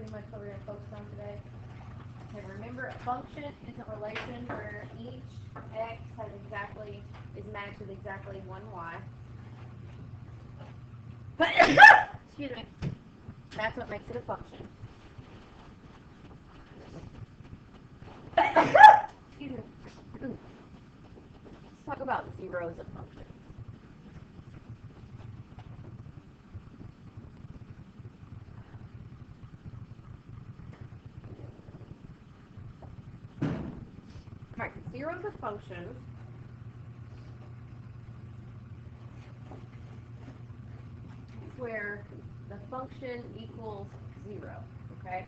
pretty much what we're going to focus on today. Okay, remember, a function is a relation where each x is matched with exactly one y. Excuse me. That's what makes it a function. Excuse me. Let's talk about zeros of functions. Alright, zeros of functions is where the function equals 0, okay?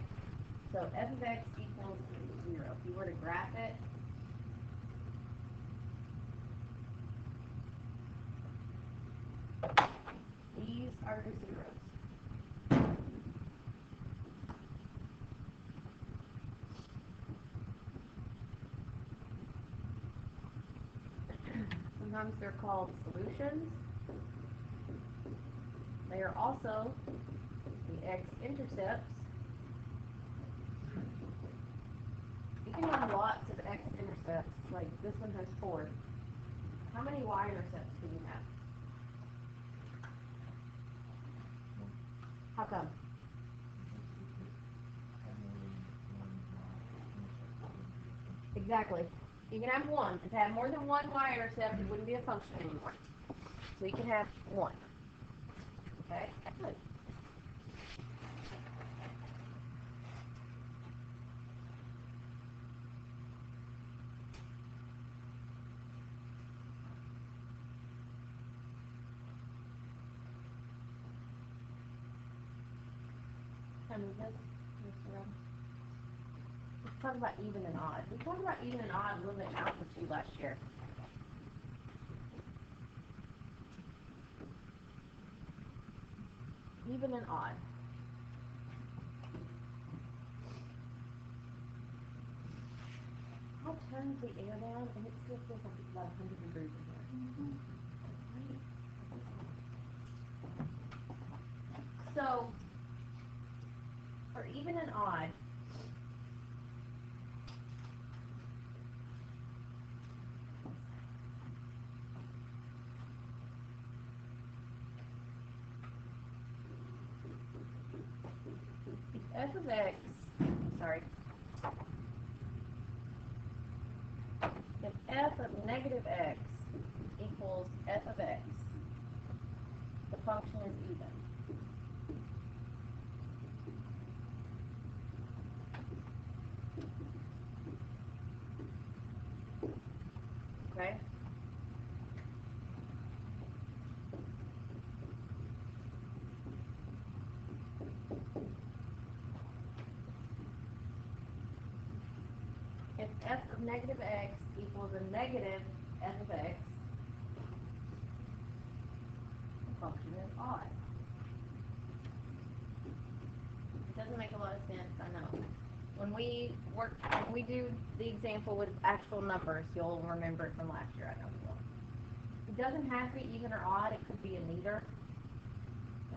So f of x equals 0. If you were to graph it, these are the zeros. Sometimes they're called solutions. They are also the x-intercepts. You can have lots of x-intercepts, like this one has 4. How many y-intercepts do you have? How come? Exactly. You can have one. If you have more than one y-intercept, it wouldn't be a function anymore. So you can have one. Okay? Good. Can I move this? Let's talk about even and odd. We talked about even and odd a little bit in Algebra 2 last year. Even and odd. I'll turn the air down and it still feels like it's about 100 degrees in here. So, for even and odd, if f of x, sorry, if f of negative x equals f of x, the function is even. Okay? If f of negative x equals a negative f of x, the function is odd. It doesn't make a lot of sense, I know. When we do the example with actual numbers, you'll remember it from last year, I know you will. It doesn't have to be even or odd, it could be a neither.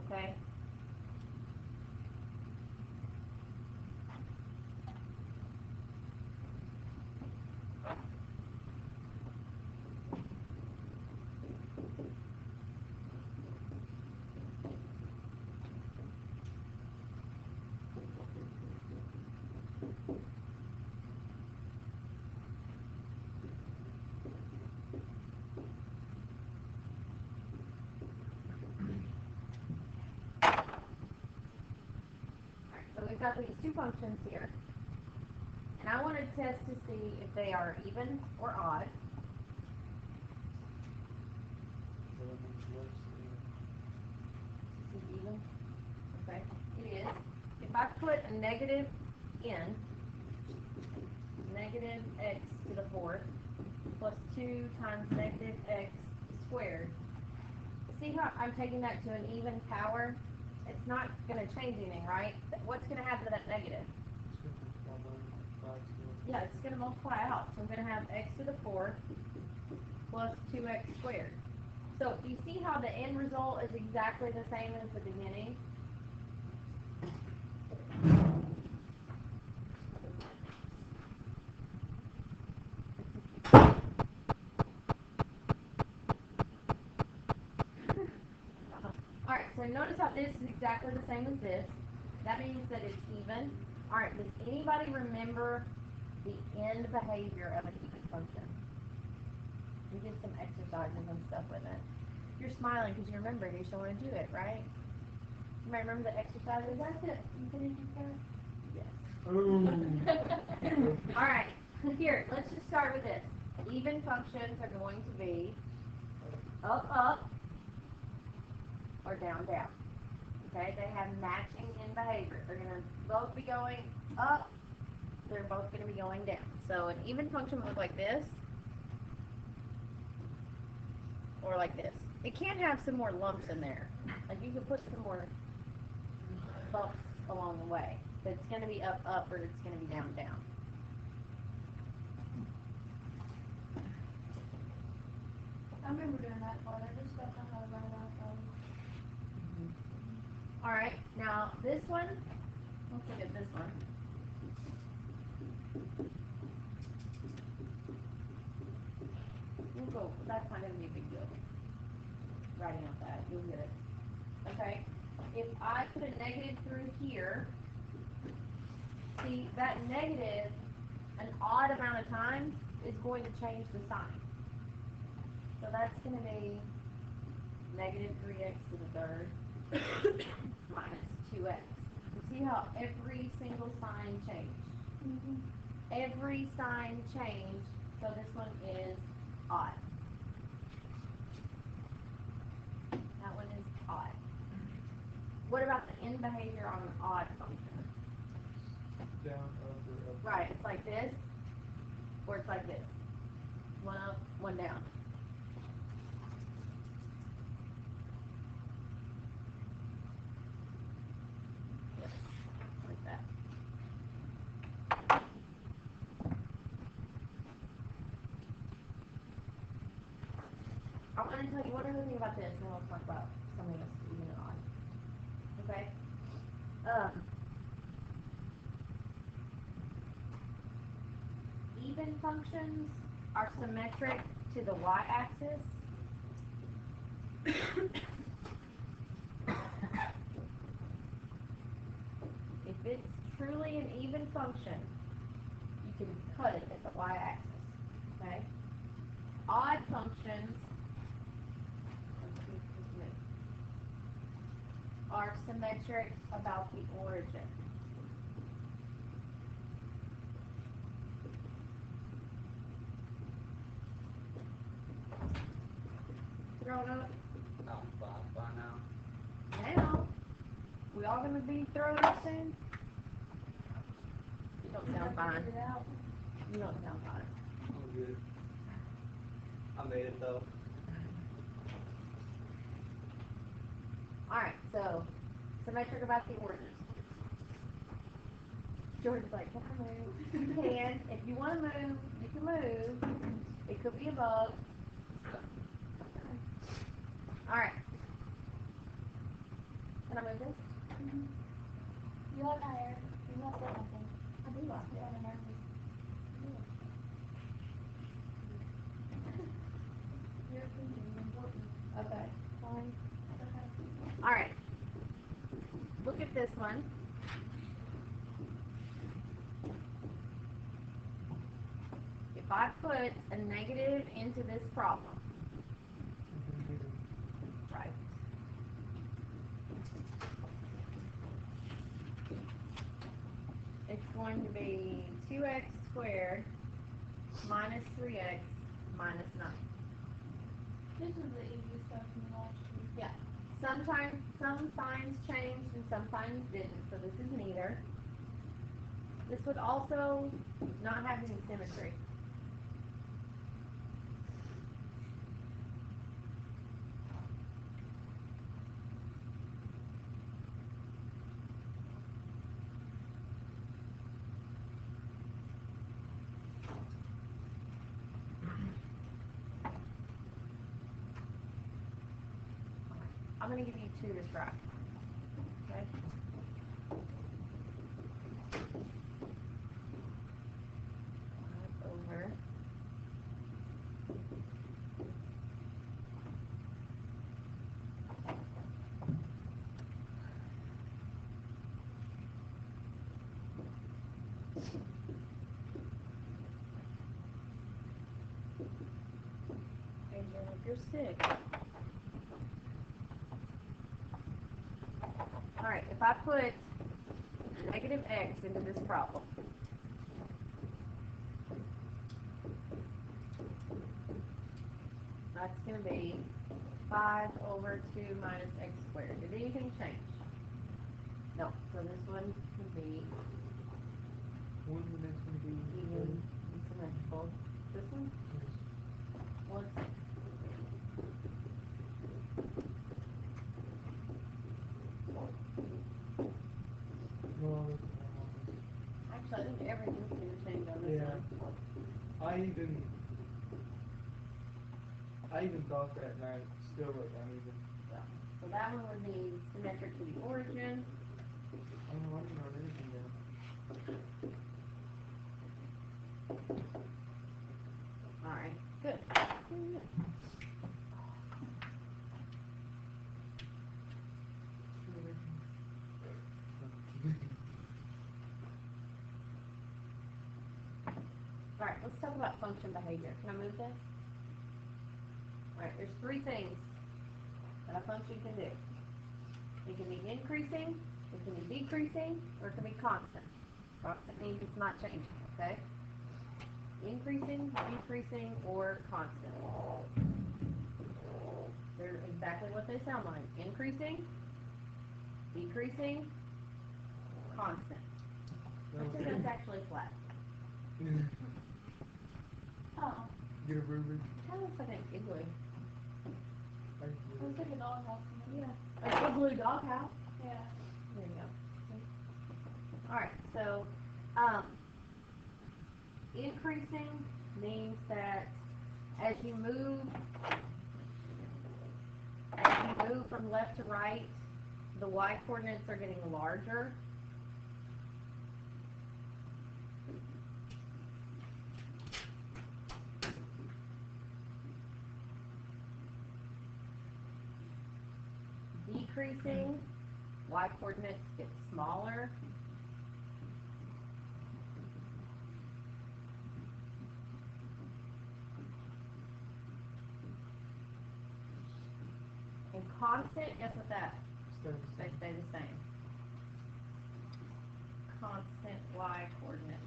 Okay? So we've got these two functions here. And I want to test to see if they are even or odd. Is it even? Okay, it is. If I put a negative in, negative x to the fourth plus 2 times negative x squared. See how I'm taking that to an even power? It's not going to change anything, right? What's going to happen to that negative? Yeah, it's going to multiply out. So I'm going to have x to the fourth plus 2x squared. So you see how the end result is exactly the same as the beginning? exactly the same as this. That means that it's even. All right, does anybody remember the end behavior of an even function? We did some exercises and stuff with it. You're smiling because you remember it. You still want to do it, right? You might remember the exercises. That's it. Infinity square? Yes. Ooh. All right. Here, let's just start with this. Even functions are going to be up, up, or down, down. Okay? They have matching in behavior. They're going to both be going up. They're both going to be going down. So an even function would look like this, or like this. It can have some more lumps in there. Like you could put some more bumps along the way. But it's going to be up, up, or it's going to be down, down. I remember doing that part. I just don't know how to write it out. All right, now this one, let's look at this one. We'll go, that's not going to be a big deal. Writing out that, you'll get it. Okay, if I put a negative through here, see, that negative, an odd amount of times, is going to change the sign. So that's going to be negative 3x to the third minus 2x. You see how every single sign changed? Mm-hmm. Every sign changed, so this one is odd. That one is odd. What about the end behavior on an odd function? Down, up, or up. Right, it's like this, or it's like this. One up, one down. Yes, like that. I want to tell you one other thing about this, and then we'll talk about something else even and odd. Okay? Even functions are symmetric to the y-axis. If it's truly an even function, you can cut it at the y-axis. Okay? Odd functions are symmetric about the origin. Grown up? I'm fine by now. Now? We all gonna be thrown up soon? You don't sound fine. Figure it out. You don't sound fine. I'm good. I made it though. Alright, so symmetric about the origin. George's like, can I move? You can. If you want to move, you can move. It could be above. Alright. Can I move this? Mm-hmm. You like my hair? You not say nothing. I do like I'm it. kind of nervous. Your opinion is important. Okay, fine. Okay. Alright. Look at this one. If I put a negative into this problem, right? It's going to be 2x squared minus 3x minus 9. This is the easiest stuff in the last year. Yeah. Sometimes some signs changed and some signs didn't, so this is neither. This would also not have any symmetry. I'm going to give you two to try. Okay? Over. Adrian, if you're sick. Alright, if I put negative x into this problem, that's going to be 5 over 2 minus x squared. Did anything change? No. So this one would be When's the next one be? even symmetrical. This one? Yes. Well, it's No, I looked at one on this. actually, I think everything's going to change on this Yeah. one. I even thought that night, still wrote uneven. So that one would be symmetric to the origin. I don't know, I didn't write anything down. Alright, good. Alright, let's talk about function behavior. Can I move this? Alright, there's 3 things that a function can do. It can be increasing, it can be decreasing, or it can be constant. Constant means it's not changing, okay? Increasing, decreasing, or constant. They're exactly what they sound like. Increasing, decreasing, constant. Something that's actually flat. Oh, Get a Rubik. Kind of looks like an igloo. I can it do looks it. like a doghouse to me. Yeah. An igloo doghouse. Yeah. There you go. Alright, so increasing means that as you move from left to right, the y coordinates are getting larger. Decreasing, y coordinates get smaller. And constant, guess what that? They stay the same. Constant y coordinates.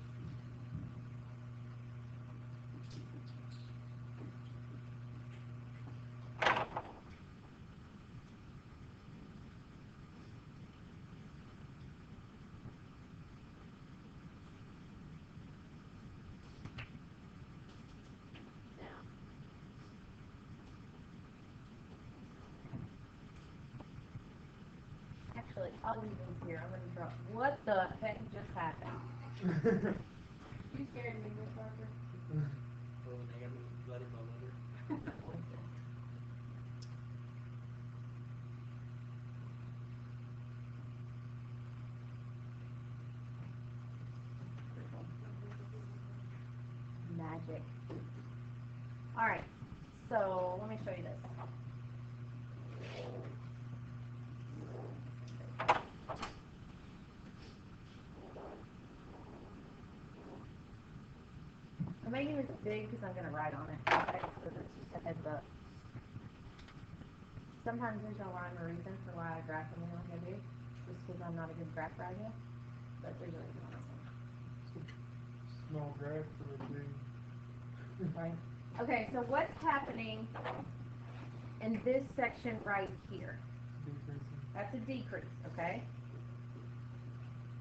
Actually, I'll leave these here. I'm going to drop. What the heck just happened? You scared me, Miss Parker. Oh, dang, I moved letter by letter. Magic. Alright, so let me show you this. I'm making this big because I'm going to write on it. Okay, so that's just a heads up. Sometimes there's no rhyme or reason for why I graph them like I do, just because I'm not a good graph writer. But there's a reason on this one. Small graph for a big. Right? Okay, so what's happening in this section right here? Decreasing. That's a decrease, okay?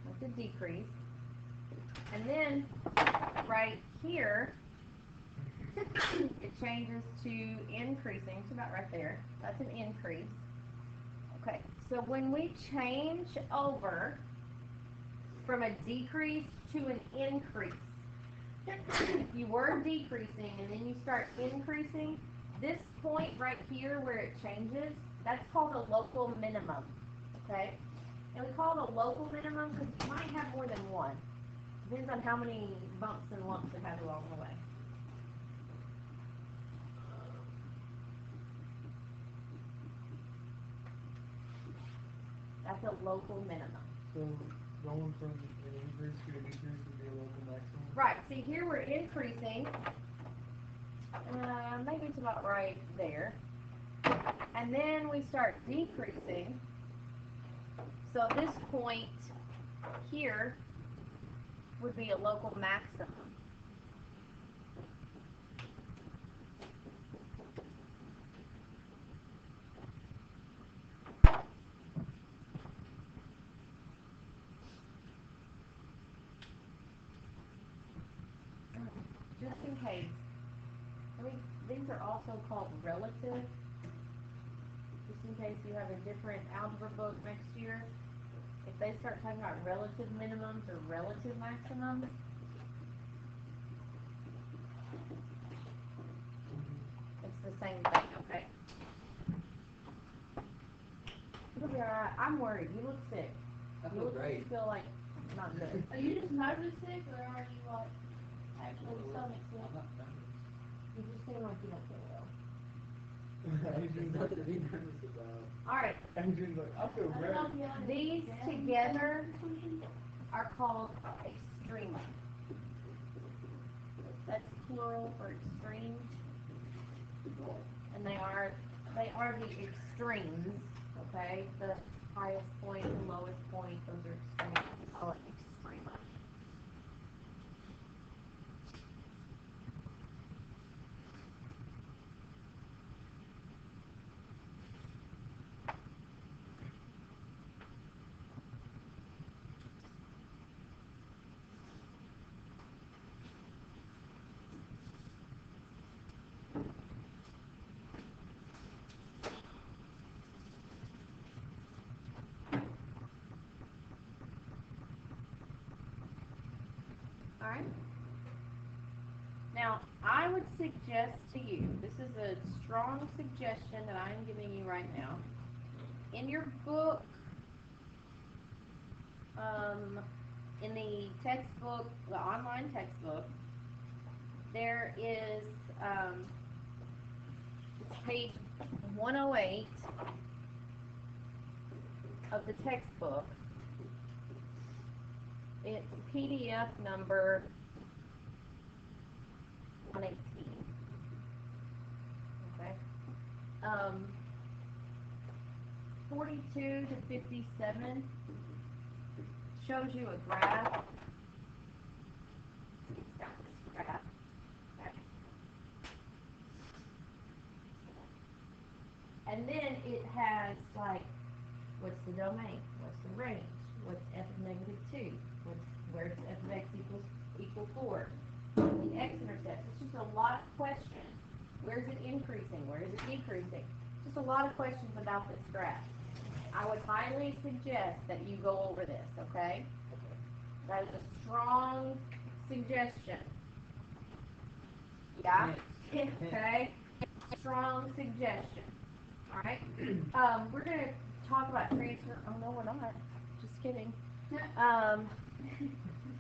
That's a decrease. And then right here, it changes to increasing. It's about right there. That's an increase. Okay, so when we change over from a decrease to an increase, if you were decreasing and then you start increasing, this point right here where it changes, that's called a local minimum, okay? And we call it a local minimum because you might have more than one. Depends on how many bumps and lumps it has along the way. That's a local minimum. So going from an increase to a decrease would be a local maximum. Right, see here we're increasing, maybe it's about right there. And then we start decreasing. So this point here would be a local maximum. Just in case, these are also called relative. Just in case you have a different algebra book next year, if they start talking about relative minimums or relative maximums, it's the same thing, okay? It'll be alright. I'm worried. You look sick. I You feel look like you great. feel like not good. Are you just nervous sick or are you like actually stomach sick? I'm not nervous. You just seem like you don't feel well. There's nothing to be nervous about. Alright, Adrian's like, I feel I great. don't know if you like these jam together or something. are called extrema. That's plural for extreme. And they are the extremes, okay? The highest point, the lowest point, those are extremes. We call it extrema. Alright? Now, I would suggest to you, this is a strong suggestion that I am giving you right now. In your book, in the textbook, the online textbook, there is, it's page 108 of the textbook. It's PDF number 118. Okay. 42 to 57 shows you a graph. It's got this graph. Okay. And then it has like, what's the domain? What's the range? What's f of negative 2? Where's f of x equal 4? The x-intercept. It's just a lot of questions. Where is it increasing? Where is it decreasing? Just a lot of questions about this graph. I would highly suggest that you go over this, okay? That is a strong suggestion. Yeah? Okay? Strong suggestion. Alright? We're going to talk about transfer. Oh, no, we're not. Just kidding.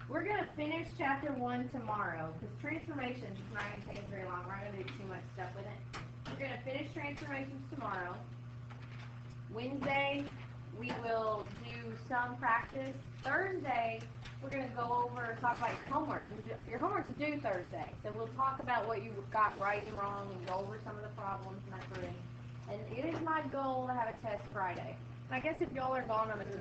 We're going to finish chapter 1 tomorrow because transformations is not going to take us very long. We're not going to do too much stuff with it. We're going to finish transformations tomorrow. Wednesday, we will do some practice. Thursday, we're going to go over and talk about your homework. Your homework's due Thursday. So we'll talk about what you got right and wrong and go over some of the problems and that sort of thing. And it is my goal to have a test Friday. And I guess if y'all are gone, I'm going to